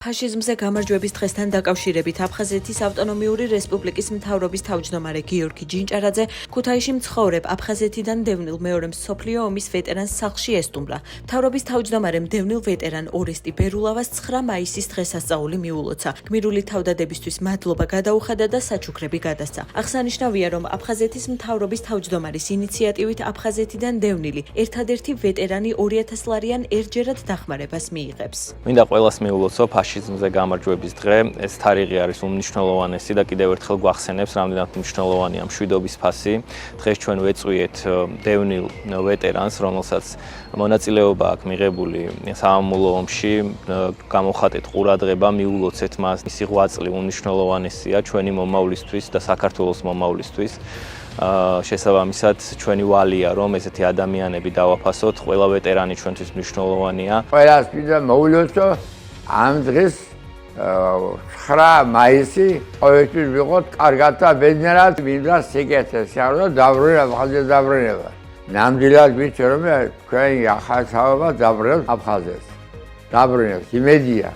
ფაშიზმზე გამარჯვების დღესთან დაკავშირებით აფხაზეთის ავტონომიური რესპუბლიკის მთავრობის თავმჯდომარე გიორგი ჯინჭარაძე ქუთაისში მცხოვრებ აფხაზეთიდან დევნილ მეორე მსოფლიო ომის ვეტერანს სახლში ესტუმრა. მთავრობის თავმჯდომარემ დევნილ ვეტერან ორესტი ბერულავას 9 მაისის დღესასწაული მიულოცა. გმირული თავდადებისთვის მადლობა გადაუხადა და საჩუქრები გადასცა. აღსანიშნავია, რომ აფხაზეთის მთავრობის თავმჯდომარის ინიციატივით აფხაზეთიდან დევნილი ერთადერთი ვეტერანი 2000 ლარიან ერთჯერად დახმარებას მიიღებს. მინდა ყველას მიულოცო ფაშიზმზე გამარჯვების დღე. ეს თარიღი არის უმნიშვნელოვანესი და კიდევ ერთხელ გვახსენებს, რამდენად მნიშვნელოვანია მშვიდობის ფასი. დღეს ჩვენ ვეწვიეთ დევნილ ვეტერანს, რომელსაც მონაწილეობა აქვს მიღებული სამამულო ომში, გამოხატეთ ყურადღება, მიულოცეთ მას. მისი ღვაწლი უმნიშვნელოვანესია ჩვენი მომავლისთვის და საქართველოს მომავლისთვის. შესაბამისად ჩვენი ვალია, რომ ესეთი ადამიანები დავაფასოთ, ყველა ვეტერანი ჩვენთვის მნიშვნელოვანია. ყველას მინდა მოულოცო ამ დღეს 9 მაისი ყოველთვის ვიყოთ კარგად და ბედნიერად მინდა სიკეთე სიარული დაბრუნება აფხაზეთს დაბრუნება. ნამდვილად ვიცი რომ ჩვენი ახალ საუბარ დაბრუნებს აფხაზეთს. დაბრუნებს იმედია.